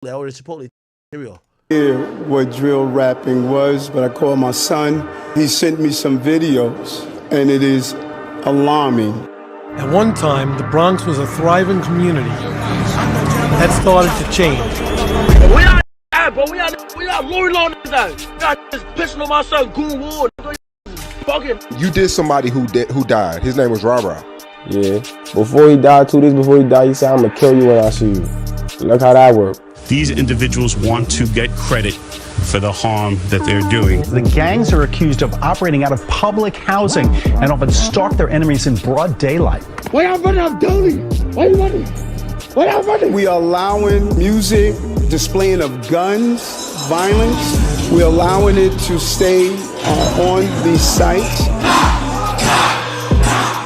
I ordered Chipotle cereal. What drill rapping was, but I called my son. He sent me some videos, and it is alarming. At one time, the Bronx was a thriving community. That started to change. We are rolling on this guy. Just pissing on my son, Goon Ward. You did somebody who died. His name was Rara. Yeah. Before he died, 2 days before he died, he said, "I'm gonna kill you when I see you." Look how that worked. These individuals want to get credit for the harm that they're doing. The gangs are accused of operating out of public housing and often stalk their enemies in broad daylight. Why y'all running out of Delhi? Why you running? Why y'all running? We are allowing music, displaying of guns, violence. We're allowing it to stay on these sites.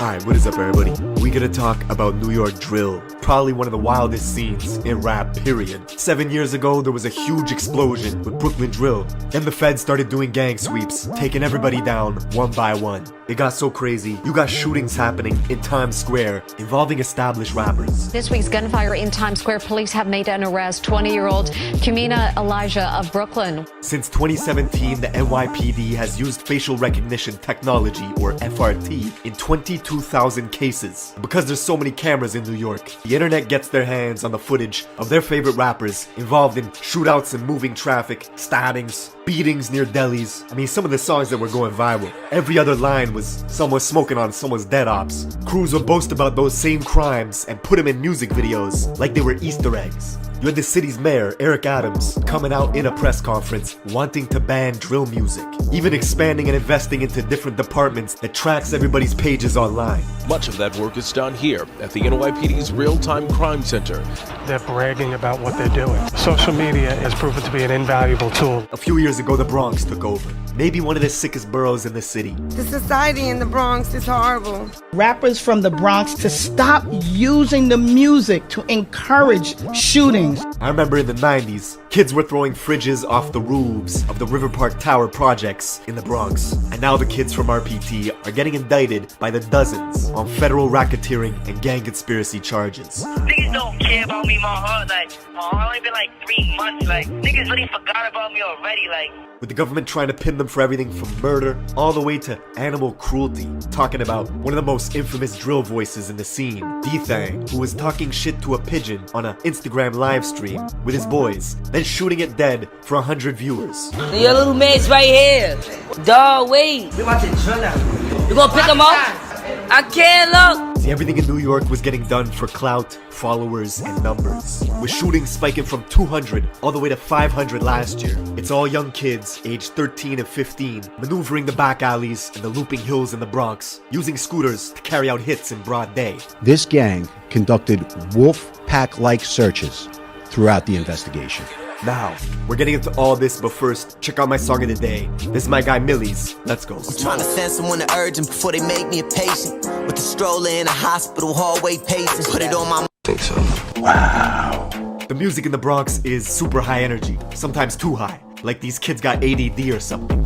Hi, what is up, everybody? We're gonna talk about New York drill. Probably one of the wildest scenes in rap, period. 7 years ago, there was a huge explosion with Brooklyn drill. Then the feds started doing gang sweeps, taking everybody down one by one. It got so crazy, you got shootings happening in Times Square involving established rappers. This week's gunfire in Times Square, police have made an arrest. 20-year-old Kumina Elijah of Brooklyn. Since 2017, the NYPD has used facial recognition technology, or FRT, in 22,000 cases. Because there's so many cameras in New York, the internet gets their hands on the footage of their favorite rappers involved in shootouts and moving traffic, stabbings, beatings near delis. I mean, some of the songs that were going viral. Every other line was someone smoking on someone's dead ops. Crews would boast about those same crimes and put them in music videos like they were Easter eggs. You had the city's mayor, Eric Adams, coming out in a press conference wanting to ban drill music, even expanding and investing into different departments that tracks everybody's pages online. Much of that work is done here at the NYPD's Real-Time Crime Center. They're bragging about what they're doing. Social media has proven to be an invaluable tool. A few years ago, the Bronx took over. Maybe one of the sickest boroughs in the city. The society in the Bronx is horrible. Rappers from the Bronx to stop using the music to encourage shootings. I remember in the 90s, kids were throwing fridges off the roofs of the River Park Tower projects in the Bronx. And now the kids from RPT are getting indicted by the dozens on federal racketeering and gang conspiracy charges. Niggas don't care about me, my heart. Only been 3 months. Niggas really forgot about me already. With the government trying to pin them for everything from murder all the way to animal cruelty. Talking about one of the most infamous drill voices in the scene, D-Thang, who was talking shit to a pigeon on an Instagram live stream with his boys, then shooting it dead for 100 viewers. Your little man's right here. Dawg, wait. We watching drill now. You gonna pick him up? I can't look. See, everything in New York was getting done for clout, followers, and numbers. With shootings spiking from 200 all the way to 500 last year. It's all young kids, aged 13 and 15, maneuvering the back alleys and the looping hills in the Bronx, using scooters to carry out hits in broad day. This gang conducted wolf pack-like searches throughout the investigation. Now, we're getting into all this, but first, check out my song of the day. This is my guy Millie's. Let's go. I'm trying to send someone to urgent before they make me a patient. With the stroller in a hospital hallway pacing. Put it on my... I think so. Wow. The music in the Bronx is super high energy, sometimes too high. Like these kids got ADD or something.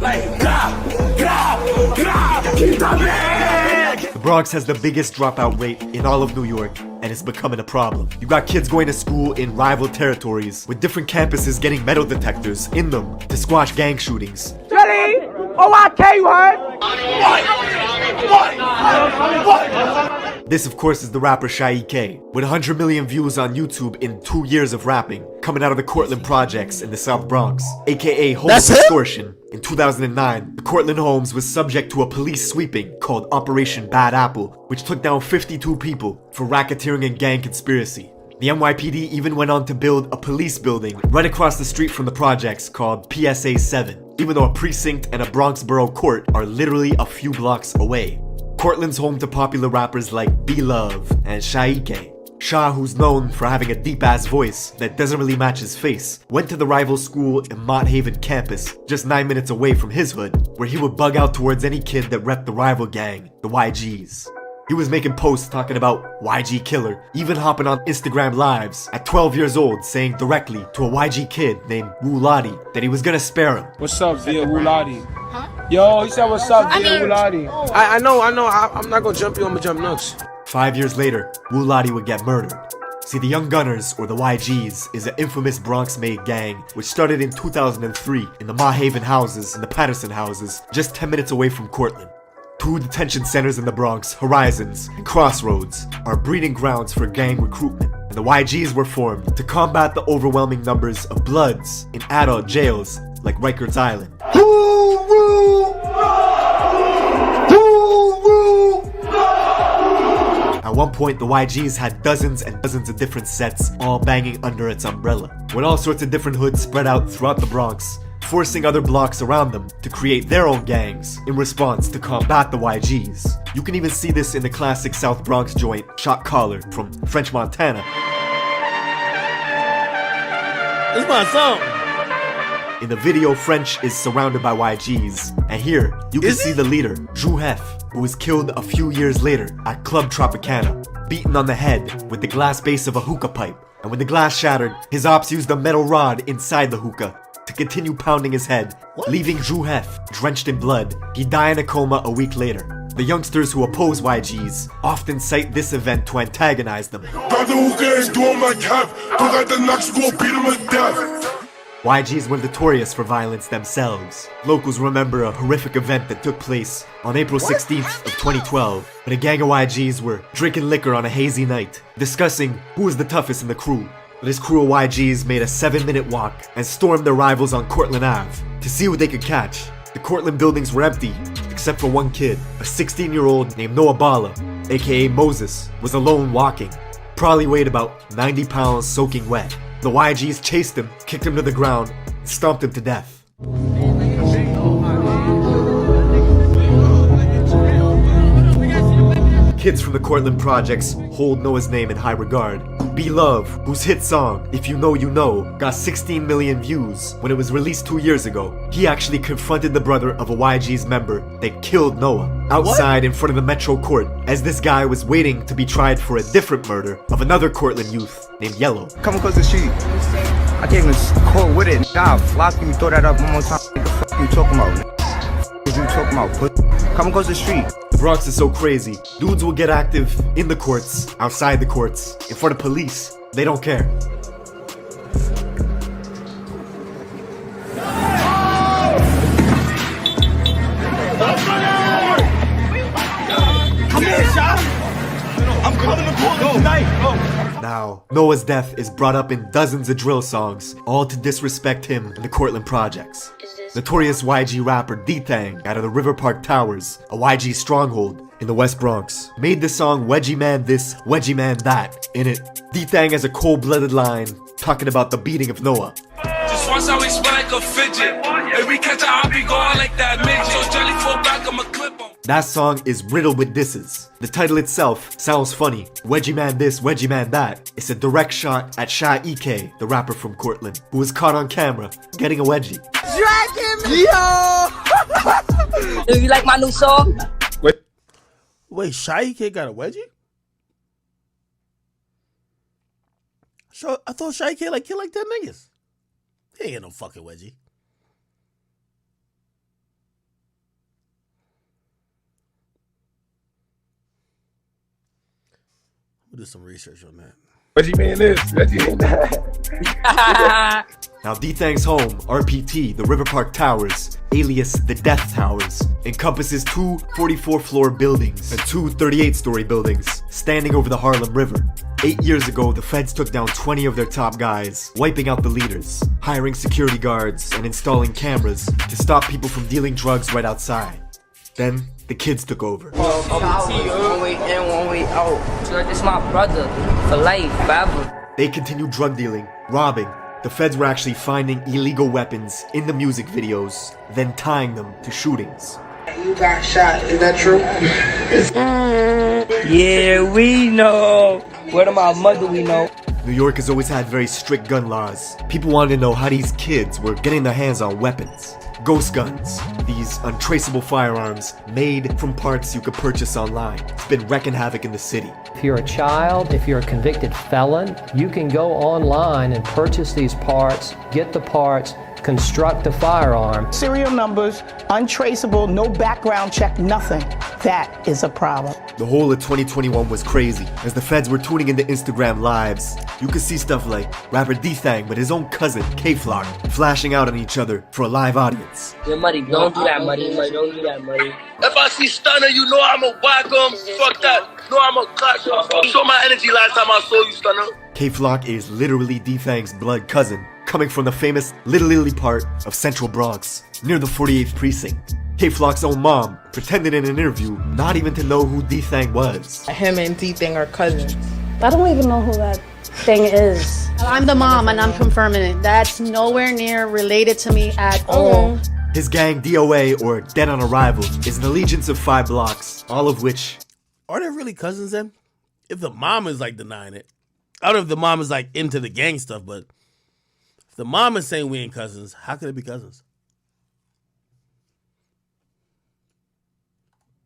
The Bronx has the biggest dropout rate in all of New York, and it's becoming a problem. You got kids going to school in rival territories, with different campuses getting metal detectors in them to squash gang shootings. Jelly! OIK, you heard? What? This, of course, is the rapper Shaik, with 100 million views on YouTube in 2 years of rapping, coming out of the Cortlandt projects in the South Bronx, aka home of extortion. In 2009, the Cortlandt Homes was subject to a police sweeping called Operation Bad Apple, which took down 52 people for racketeering and gang conspiracy. The NYPD even went on to build a police building right across the street from the projects called PSA 7, even though a precinct and a Bronx borough court are literally a few blocks away. Cortland's home to popular rappers like B-Love and Shaik. Shah, who's known for having a deep-ass voice that doesn't really match his face, went to the rival school in Mott Haven campus, just 9 minutes away from his hood, where he would bug out towards any kid that repped the rival gang, the YGs. He was making posts talking about YG killer, even hopping on Instagram lives at 12 years old saying directly to a YG kid named Wuladi that he was gonna spare him. What's up, Via Wuladi? Yo, he said what's up, Via Wuladi? I know, I'm not gonna jump you, I'm gonna jump nuts. 5 years later, Wuladi would get murdered. See, the Young Gunners, or the YGs, is an infamous Bronx-made gang which started in 2003 in the Mahaven houses and the Patterson houses, just 10 minutes away from Cortland. Two detention centers in the Bronx, Horizons and Crossroads, are breeding grounds for gang recruitment, and the YGs were formed to combat the overwhelming numbers of Bloods in adult jails like Rikers Island. At one point, the YGs had dozens and dozens of different sets all banging under its umbrella, with all sorts of different hoods spread out throughout the Bronx, forcing other blocks around them to create their own gangs in response to combat the YGs. You can even see this in the classic South Bronx joint, Shot Caller from French Montana. This is my song. In the video, French is surrounded by YGs, and here you can see the leader, Drew Hef, who was killed a few years later at Club Tropicana, beaten on the head with the glass base of a hookah pipe. And when the glass shattered, his ops used a metal rod inside the hookah to continue pounding his head, leaving Drew Hef drenched in blood. He died in a coma a week later. The youngsters who oppose YGs often cite this event to antagonize them. YGs were notorious for violence themselves. Locals remember a horrific event that took place on April 16th of 2012, when a gang of YGs were drinking liquor on a hazy night, discussing who was the toughest in the crew. This crew of YGs made a 7-minute walk and stormed their rivals on Cortland Ave to see what they could catch. The Cortland buildings were empty, except for one kid. A 16-year-old named Noah Bala, aka Moses, was alone walking. Probably weighed about 90 pounds soaking wet. The YGs chased him, kicked him to the ground, and stomped him to death. Kids from the Cortland projects hold Noah's name in high regard. Be Love, whose hit song, If You Know You Know, got 16 million views when it was released 2 years ago. He actually confronted the brother of a YG's member that killed Noah outside in front of the Metro Court, as this guy was waiting to be tried for a different murder of another Cortland youth named Yellow. Come across the street. I can't even score with it. God, flop you, throw that up one more time. What the fuck you talking about? What you talking about? Come across the street. The Bronx is so crazy. Dudes will get active in the courts, outside the courts, in front of police. They don't care. Come here, shot. I'm calling the court tonight. Now, Noah's death is brought up in dozens of drill songs, all to disrespect him and the Cortland projects. Notorious YG rapper D-Thang out of the River Park Towers, a YG stronghold in the West Bronx, made the song Wedgie Man This, Wedgie Man That. In it, D-Thang has a cold-blooded line talking about the beating of Noah. Just watch how we spin like a fidget. If we catch a hop, we going like that midget. So Jelly fall back, I'ma clip him. That song is riddled with disses. The title itself sounds funny. Wedgie Man This, Wedgie Man That. It's a direct shot at Shy EK, the rapper from Cortland, who was caught on camera getting a wedgie. Drag him! Yo! Do you like my new song? Wait, Shy Kid got a wedgie? So I thought Shy Kid killed like 10 niggas. He ain't get no fucking wedgie. We'll do some research on that. Wedgie Man this, Wedgie Man that. Now, D-Thang's home, RPT, the River Park Towers, alias the Death Towers, encompasses two 44-floor buildings and two 38-story buildings standing over the Harlem River. 8 years ago, the feds took down 20 of their top guys, wiping out the leaders, hiring security guards, and installing cameras to stop people from dealing drugs right outside. Then, the kids took over. One way in, one way out. So this is my brother for life, forever. They continued drug dealing, robbing. The feds were actually finding illegal weapons in the music videos, then tying them to shootings. You got shot, is that true? Yeah, we know. Word of my mother, we know. New York has always had very strict gun laws. People wanted to know how these kids were getting their hands on weapons. Ghost guns, these untraceable firearms made from parts you could purchase online. It's been wreaking havoc in the city. If you're a child, if you're a convicted felon, you can go online and purchase these parts, get the parts, construct a firearm. Serial numbers, untraceable, no background check, nothing. That is a problem. The whole of 2021 was crazy. As the feds were tuning into Instagram lives, you could see stuff like rapper D-Thang with his own cousin, K-Flock, flashing out on each other for a live audience. Yo, Muddy, don't do that, Muddy. Don't do that, Muddy. If I see Stunner, you know I'm a whack him. Fuck that. No, I'm a clash. Show my energy last time I saw you, Stunner. K-Flock is literally D-Thang's blood cousin, coming from the famous Little Italy part of Central Bronx, near the 48th precinct. K-Flock's own mom pretended in an interview not even to know who D-Thang was. Him and D-Thang are cousins. I don't even know who that thing is. I'm the mom and I'm confirming it. That's nowhere near related to me at all. His gang, DOA, or Dead on Arrival, is an allegiance of 5 blocks, all of which... Are they really cousins then? If the mom is like denying it. I don't know if the mom is like into the gang stuff, but if the mom is saying we ain't cousins, how could it be cousins?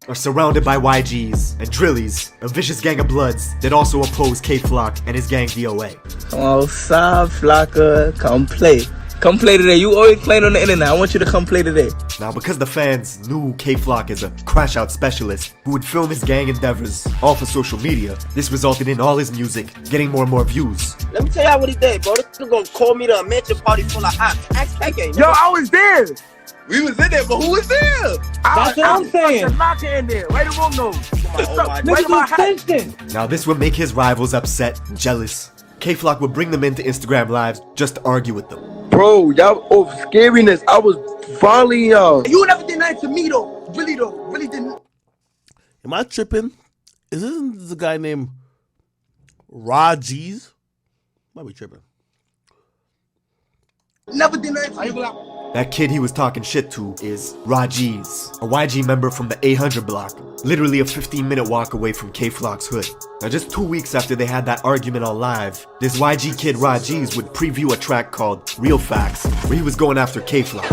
Are surrounded by YGs and Drillies, a vicious gang of bloods that also oppose K-Flock and his gang DOA. Oh, Sa Flocka, come play. Come play today. You always playing on the internet. I want you to come play today. Now, because the fans knew K-Flock as a crash-out specialist who would film his gang endeavors all for social media, this resulted in all his music getting more and more views. Let me tell y'all what he did, bro. This nigga gonna call me to a mansion party full of ops. Ask KK. Yo, I was there. We was in there, but who was there? That's what I'm saying. Lock in there. Wait the room, no. Now, this would make his rivals upset and jealous. K-Flock would bring them into Instagram lives just to argue with them. Bro, y'all over scariness. I was volleying y'all. You never did that to me though. Really didn't. Am I tripping? Isn't this a guy named Rajiz? Might be tripping. Never did that to you. That kid he was talking shit to is Rajiz, a YG member from the 800 block, literally a 15-minute walk away from K-Flock's hood. Now, just 2 weeks after they had that argument on live, this YG kid Rajiz would preview a track called Real Facts, where he was going after K-Flock.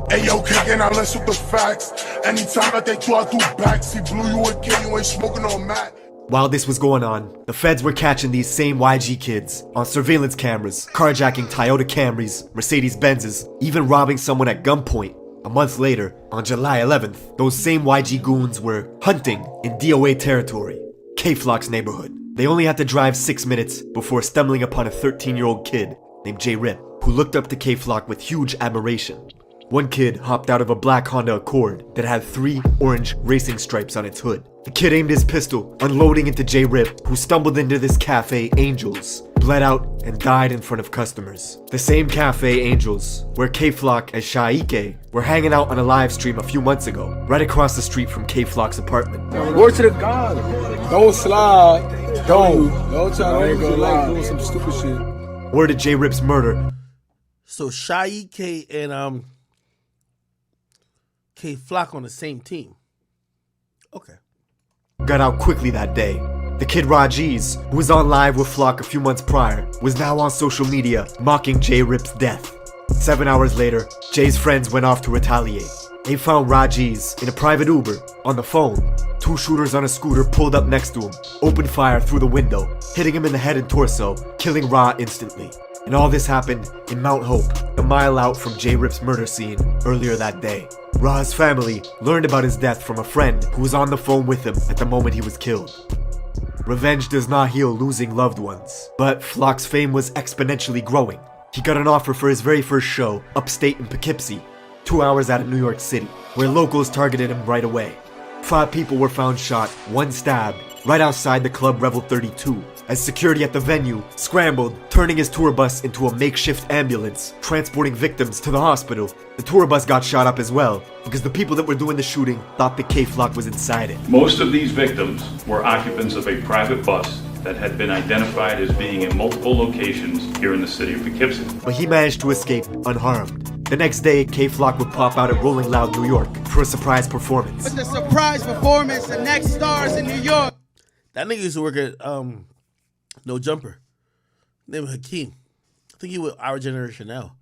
Hey yo, kicking out, let's shoot the facts. Anytime that they try to backs, he blew you a kid, you ain't smoking on Matt. While this was going on, the feds were catching these same YG kids on surveillance cameras, carjacking Toyota Camrys, Mercedes Benzes, even robbing someone at gunpoint. A month later, on July 11th, those same YG goons were hunting in DOA territory, K-Flock's neighborhood. They only had to drive 6 minutes before stumbling upon a 13-year-old kid named J-Rip, who looked up to K-Flock with huge admiration. One kid hopped out of a black Honda Accord that had 3 orange racing stripes on its hood. The kid aimed his pistol, unloading into J-Rip, who stumbled into this cafe, Angels, bled out, and died in front of customers. The same cafe, Angels, where K-Flock and Shaike were hanging out on a live stream a few months ago, right across the street from K-Flock's apartment. Word to the God. Don't slide. Don't try to go like doing some stupid shit. Word to J-Rip's murder. So Shaike and K-Flock on the same team. Okay. Got out quickly that day. The kid Rajiz, who was on live with Flock a few months prior, was now on social media mocking J-Rip's death. 7 hours later, Jay's friends went off to retaliate. They found Rajiz in a private Uber. On the phone, 2 shooters on a scooter pulled up next to him, opened fire through the window, hitting him in the head and torso, killing Ra instantly. And all this happened in Mount Hope, a mile out from J-Rip's murder scene earlier that day. Ra's family learned about his death from a friend who was on the phone with him at the moment he was killed. Revenge does not heal losing loved ones, but Flock's fame was exponentially growing. He got an offer for his very first show, upstate in Poughkeepsie, 2 hours out of New York City, where locals targeted him right away. 5 people were found shot, 1 stabbed, right outside the club Revel 32, as security at the venue scrambled, turning his tour bus into a makeshift ambulance, transporting victims to the hospital. The tour bus got shot up as well, because the people that were doing the shooting thought the K-Flock was inside it. Most of these victims were occupants of a private bus that had been identified as being in multiple locations here in the city of Poughkeepsie. But he managed to escape unharmed. The next day, K-Flock would pop out at Rolling Loud, New York for a surprise performance. It's a surprise performance, the next stars in New York. That nigga used to work at No Jumper. Name was Hakeem. I think he was our generation now.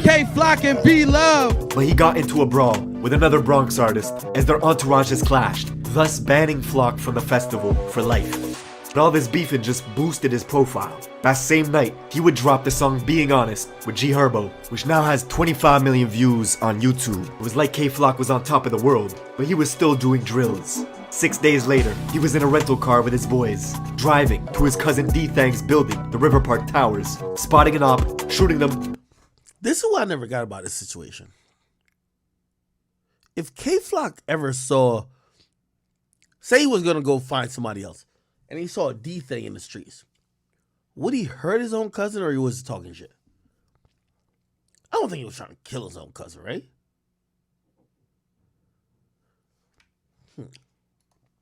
K-Flock and B-Love. But he got into a brawl with another Bronx artist as their entourages clashed, thus banning Flock from the festival for life. But all this beefing just boosted his profile. That same night, he would drop the song Being Honest with G Herbo, which now has 25 million views on YouTube. It was like K-Flock was on top of the world, but he was still doing drills. 6 days later, he was in a rental car with his boys, driving to his cousin D-Thang's building, the River Park Towers, spotting an op, shooting them. This is what I never got about this situation. If K-Flock ever saw, say he was going to go find somebody else, and he saw a D-Thang in the streets, would he hurt his own cousin or he was talking shit? I don't think he was trying to kill his own cousin, right?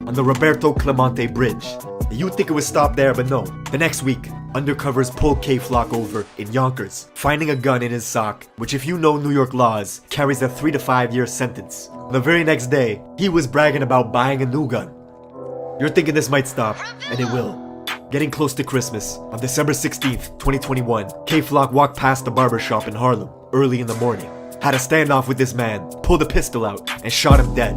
On the Roberto Clemente Bridge. You'd think it would stop there, but no. The next week, undercovers pull K-Flock over in Yonkers, finding a gun in his sock, which if you know New York laws, carries a 3 to 5 year sentence. The very next day, he was bragging about buying a new gun. You're thinking this might stop, and it will. Getting close to Christmas, on December 16th, 2021, K-Flock walked past the barbershop in Harlem, early in the morning. Had a standoff with this man, pulled a pistol out, and shot him dead.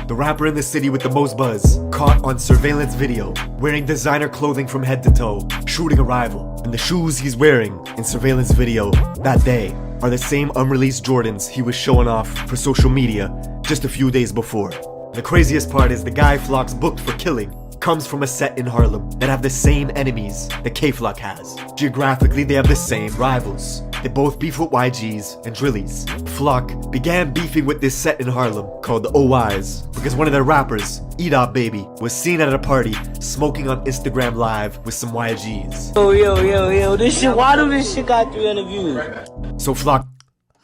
The rapper in the city with the most buzz, caught on surveillance video, wearing designer clothing from head to toe, shooting a rival. And the shoes he's wearing in surveillance video that day are the same unreleased Jordans he was showing off for social media just a few days before. The craziest part is the guy Flock's booked for killing comes from a set in Harlem that have the same enemies that K-Flock has. Geographically, they have the same rivals. They both beef with YGs and Drillies. Flock began beefing with this set in Harlem called the OIs because one of their rappers, E-Dot Baby, was seen at a party smoking on Instagram Live with some YGs. Yo, this shit, why do this shit got 300 views? So Flock...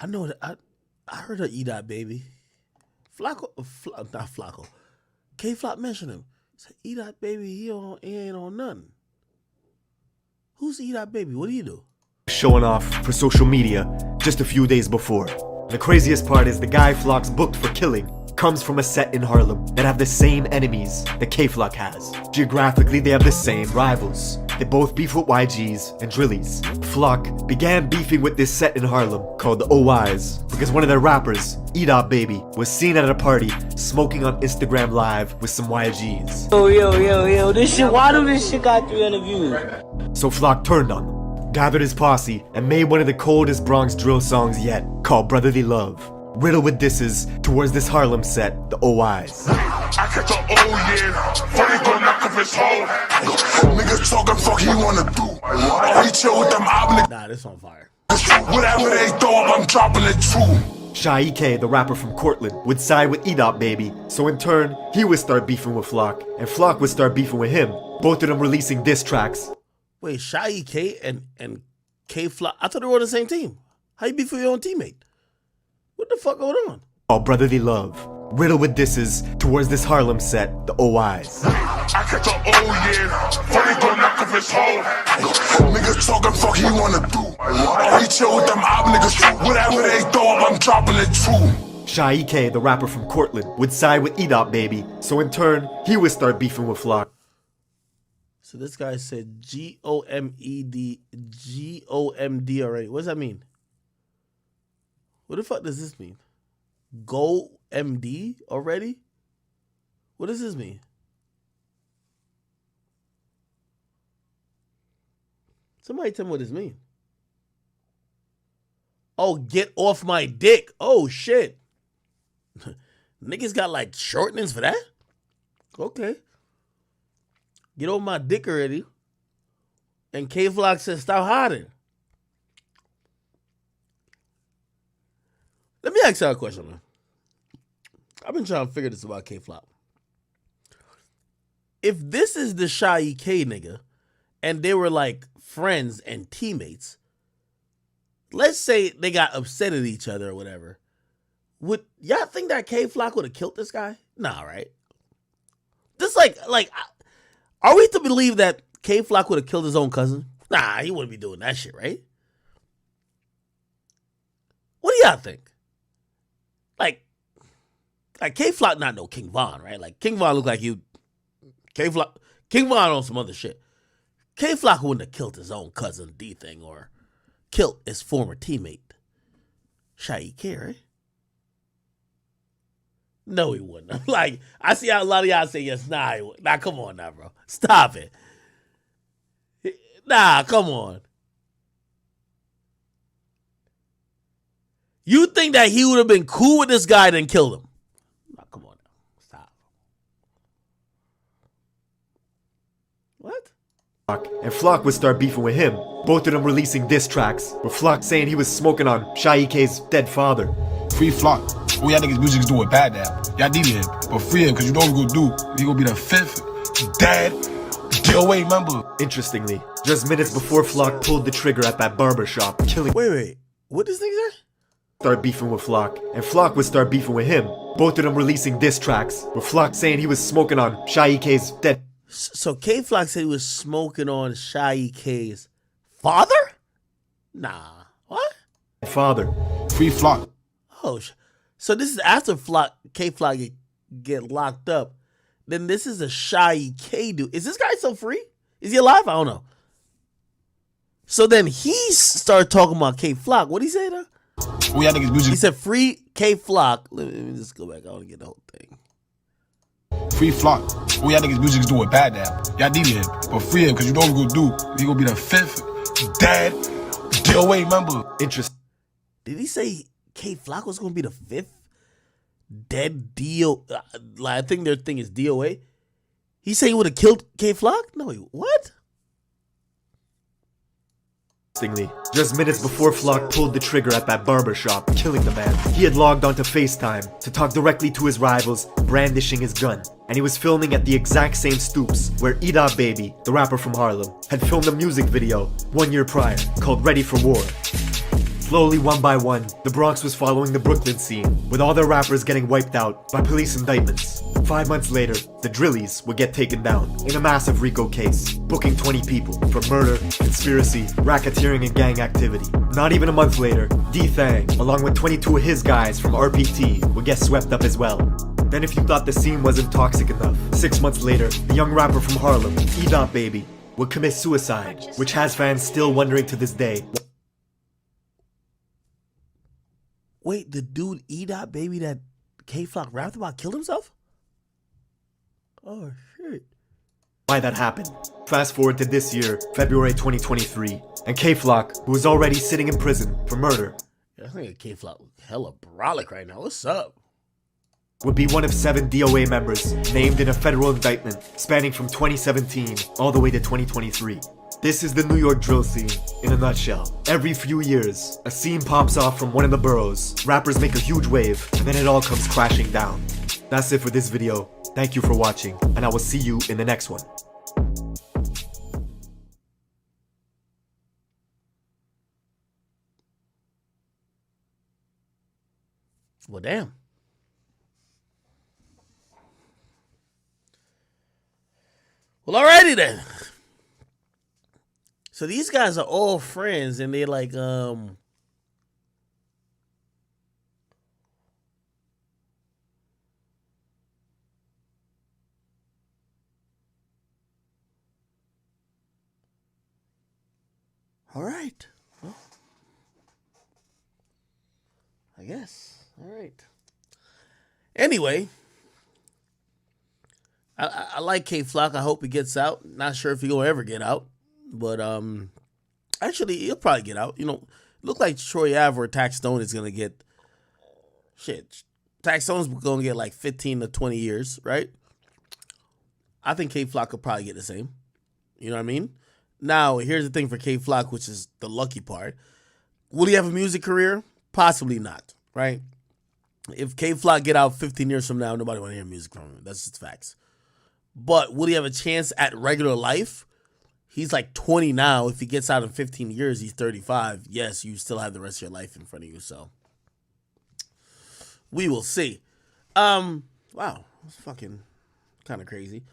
I know that, I heard of E-Dot Baby. Not Flocko. K-Flock mentioned him. Said, E-Dot Baby, he ain't on nothing. Who's E-Dot Baby? What do you do? Showing off for social media just a few days before. The craziest part is the guy Flock's booked for killing comes from a set in Harlem that have the same enemies that K-Flock has. Geographically, they have the same rivals. They both beef with YGs and Drillies. Flock began beefing with this set in Harlem called the OIs because one of their rappers, E-Dot Baby, was seen at a party smoking on Instagram Live with some YGs. Yo, this shit, why do this shit got 300 views? So Flock turned on them, gathered his posse, and made one of the coldest Bronx drill songs yet, called Brotherly Love, riddled with disses towards this Harlem set, the OIs. I catch a funny gon' knock off his hoe. Niggas talking fuck he wanna do. He chill with them niggas. Nah, this on fire. Whatever they throw up, I'm dropping it too. Shy EK, the rapper from Cortland, would side with E-Dot Baby, so in turn, he would start beefing with Flock, and Flock would start beefing with him, both of them releasing diss tracks. Wait, Shy EK and K-Flock, I thought they were on the same team. How you beef with your own teammate? What the fuck going on? All brotherly love, riddled with disses towards this Harlem set, the OIs. I catch a funny gon' knock off his hoe. Niggas talking fuck he wanna do. He chill with them niggas. Whatever they throw up, I'm dropping it too. Shy EK, the rapper from Cortland, would side with E-Dot Baby, so in turn, he would start beefing with Flock. So this guy said G-O-M-D already. What does that mean? What the fuck does this mean? Go MD already? What does this mean? Somebody tell me what this means. Oh, get off my dick. Oh, shit. Niggas got like shortenings for that? Okay. Get off my dick already. And K-Flock says stop hiding. Let me ask y'all a question, man. I've been trying to figure this about K-Flock. If this is the Shy EK nigga, and they were like friends and teammates, let's say they got upset at each other or whatever, would y'all think that K-Flock would have killed this guy? Nah, right? Just like, are we to believe that K-Flock would have killed his own cousin? Nah, he wouldn't be doing that shit, right? What do y'all think? Like K-Flock not no King Von, right? Like King Von look like you. King Von on some other shit. K-Flock wouldn't have killed his own cousin D-Thing or killed his former teammate. Shy EK, right? No, he wouldn't. Like, I see how a lot of y'all say yes. Nah, he wouldn't. Nah, come on now, bro. Stop it. Nah, come on. You think that he would have been cool with this guy than killed him? Nah, come on now. Stop. What? And Flock would start beefing with him. Both of them releasing diss tracks, with Flock saying he was smoking on Shy K's dead father. Free Flock. All y'all niggas music is doing bad now. Y'all need him, but free him, cause you know what we gonna do. We gonna be the 5th dead DOA member. Interestingly, just minutes before Flock pulled the trigger at that barber shop, killing. Wait. What this thing say? Start beefing with Flock, and Flock would start beefing with him. Both of them releasing diss tracks, with Flock saying he was smoking on Shy K's dead. So K-Flock said he was smoking on Shy K's father? Nah. What? Father. Free Flock. Oh, so this is after K-Flock get locked up. Then this is a Shy K dude. Is this guy still free? Is he alive? I don't know. So then he started talking about K-Flock. What'd he say though? All y'all niggas music. He said free K-Flock. Let me just go back. I want to get the whole thing. Free Flock. All y'all niggas music is doing bad now. Y'all need him, but free him, cause you know what we gonna do. We gonna be the 5th dead DOA member. Interesting. Did he say K-Flock was gonna be the 5th dead DO? I think their thing is DOA. He said he would have killed K-Flock? No, what? Just minutes before Flock pulled the trigger at that barber shop, killing the man, he had logged onto FaceTime to talk directly to his rivals, brandishing his gun. And he was filming at the exact same stoops where E-Dot Baby, the rapper from Harlem, had filmed a music video 1 year prior called Ready for War. Slowly, one by one, the Bronx was following the Brooklyn scene, with all their rappers getting wiped out by police indictments. 5 months later, the Drillies would get taken down in a massive RICO case, booking 20 people for murder, conspiracy, racketeering, and gang activity. Not even a month later, D-Thang, along with 22 of his guys from RPT, would get swept up as well. Then if you thought the scene wasn't toxic enough, 6 months later, the young rapper from Harlem, E-Dot Baby, would commit suicide, which has fans still wondering to this day. Wait, the dude E-Dot Baby that K-Flock rapped about killed himself? Oh, shit. Why that happened. Fast forward to this year, February 2023, and K-Flock, who was already sitting in prison for murder, I think K-Flock hella brolic right now. What's up? Would be one of 7 DOA members named in a federal indictment spanning from 2017 all the way to 2023. This is the New York drill scene in a nutshell. Every few years, a scene pops off from one of the boroughs, rappers make a huge wave, and then it all comes crashing down. That's it for this video. Thank you for watching, and I will see you in the next one. Well, damn. Well, alrighty then. So these guys are all friends, and they like, all right. Well, I guess. All right. Anyway, I like K-Flock. I hope he gets out. Not sure if he'll ever get out. But actually, he'll probably get out. You know, look like Troy Ave or Tax Stone is gonna get Tax Stone's gonna get like 15 to 20 years, right? I think K-Flock could probably get the same. You know what I mean? Now, here's the thing for K-Flock, which is the lucky part. Will he have a music career? Possibly not, right? If K-Flock get out 15 years from now, nobody want to hear music from him. That's just facts. But will he have a chance at regular life? He's like 20 now. If he gets out in 15 years, he's 35. Yes, you still have the rest of your life in front of you. So we will see. Wow, that's fucking kind of crazy.